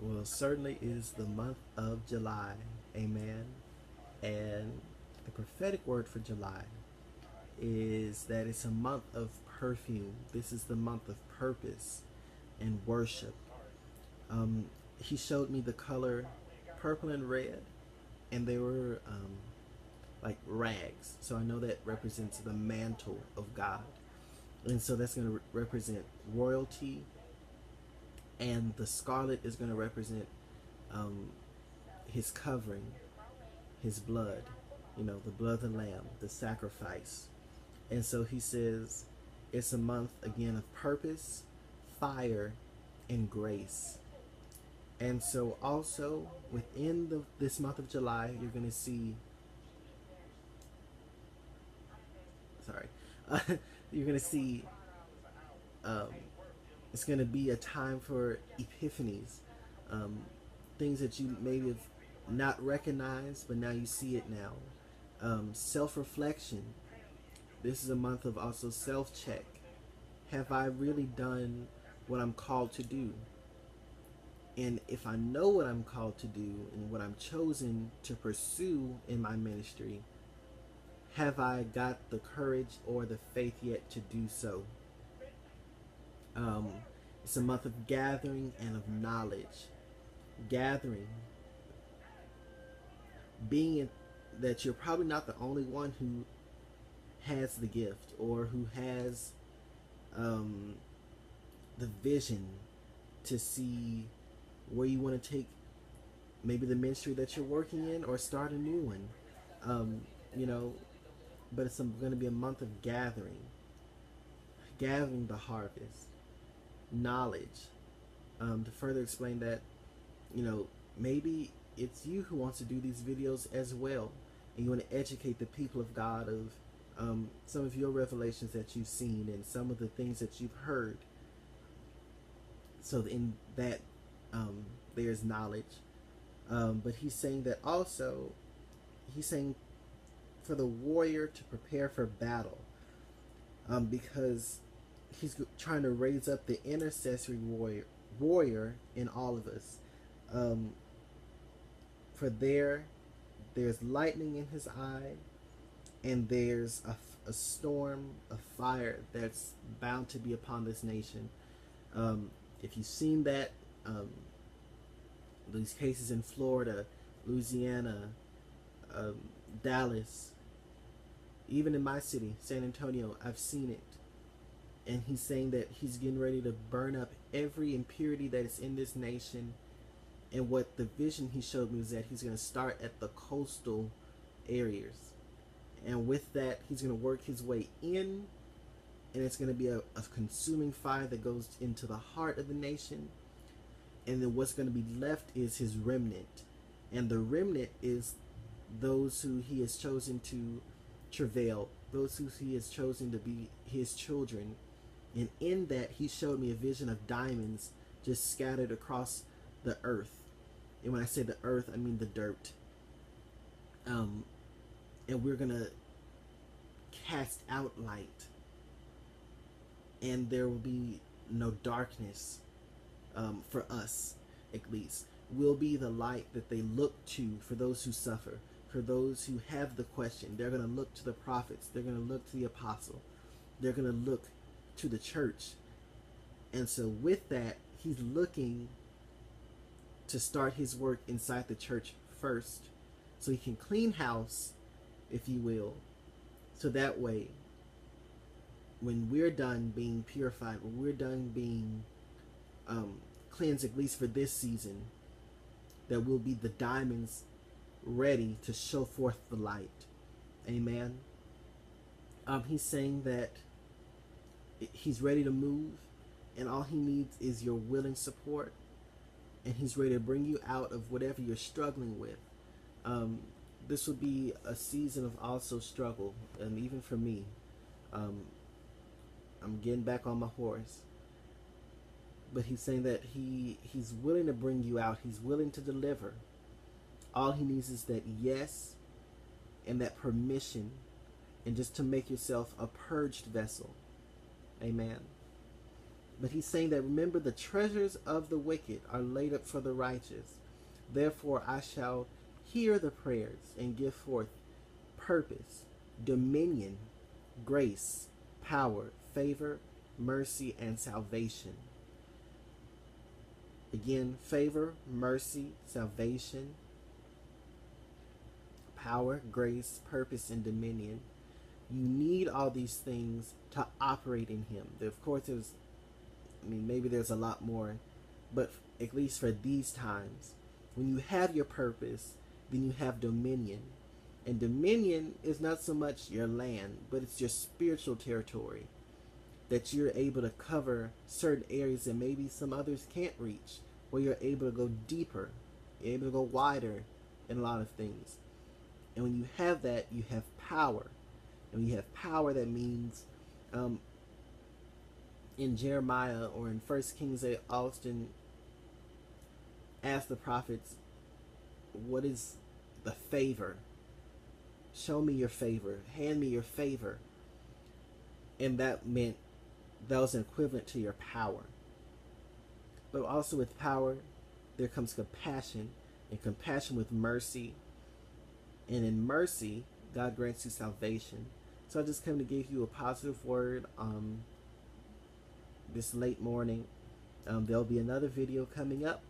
Well, certainly is the month of July. Amen. And the prophetic word for July is that it's a month of perfume. This is the month of purpose and worship. Um, he showed me the color purple and red, and they were like rags. So I know that represents the mantle of God. And so that's going to represent royalty, and the scarlet is going to represent um, his covering, his blood, the blood of the lamb, the sacrifice. And so he says it's a month again of purpose, fire, and grace. And so also within this month of July, you're going to see, sorry, you're going to see um, it's going to be a time for epiphanies, um, things that you maybe have not recognized, but now you see it now. Self-reflection. This is a month of also self-check. Have I really done what I'm called to do? And if I know what I'm called to do and what I'm chosen to pursue in my ministry, have I got the courage or the faith yet to do so? Um, it's a month of gathering and of knowledge. Gathering, being in, that you're probably not the only one who has the gift or who has um, the vision to see where you want to take maybe the ministry that you're working in or start a new one. Um, you know, but it's going to be a month of gathering the harvest, knowledge. To further explain that, maybe it's you who wants to do these videos as well, and you want to educate the people of God of some of your revelations that you've seen and some of the things that you've heard. So in that, there's knowledge. But he's saying that also, he's saying for the warrior to prepare for battle, because he's trying to raise up the intercessory warrior in all of us. For there's lightning in his eye, and there's a storm of fire that's bound to be upon this nation. If you've seen that, these cases in Florida, Louisiana, Dallas, even in my city, San Antonio, I've seen it. And he's saying that he's getting ready to burn up every impurity that is in this nation. And what the vision he showed me was that he's going to start at the coastal areas. And with that, he's going to work his way in. And it's going to be a consuming fire that goes into the heart of the nation. And then what's going to be left is his remnant. And the remnant is those who he has chosen to travail, those who he has chosen to be his children. And in that, he showed me a vision of diamonds just scattered across the earth. And when I say the earth, I mean the dirt. And we're going to cast out light. And there will be no darkness, for us, at least. We'll be the light that they look to for those who suffer, for those who have the question. They're going to look to the prophets. They're going to look to the apostle. They're going to look to the church. And so with that, he's looking to start his work inside the church first, so he can clean house, if you will, so that way when we're done being purified, when we're done being cleansed, at least for this season, that we'll be the diamonds ready to show forth the light. Amen. He's saying that he's ready to move, and all he needs is your willing support, and he's ready to bring you out of whatever you're struggling with. This will be a season of also struggle, and even for me, I'm getting back on my horse. But he's saying that he's willing to bring you out. He's willing to deliver. All he needs is that yes and that permission, and just to make yourself a purged vessel. Amen. But he's saying that, remember, the treasures of the wicked are laid up for the righteous. Therefore I shall hear the prayers and give forth purpose, dominion, grace, power, favor, mercy, and salvation. Again, favor, mercy, salvation, power, grace, purpose, and dominion. You need all these things to operate in him. Of course, maybe there's a lot more, but at least for these times, when you have your purpose, then you have dominion. And dominion is not so much your land, but it's your spiritual territory, that you're able to cover certain areas that maybe some others can't reach, where you're able to go deeper, you're able to go wider in a lot of things. And when you have that, you have power. And when you have power, that means in Jeremiah or in 1 Kings, they often ask the prophets, what is the favor? Show me your favor. Hand me your favor. And that meant that was equivalent to your power. But also with power, there comes compassion. And compassion with mercy. And in mercy, God grants you salvation. So I just come to give you a positive word this late morning. There'll be another video coming up.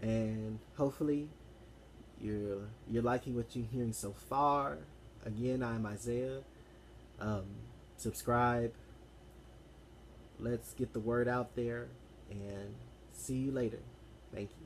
And hopefully you're liking what you're hearing so far. Again, I'm Isaiah. Subscribe. Let's get the word out there, and see you later. Thank you.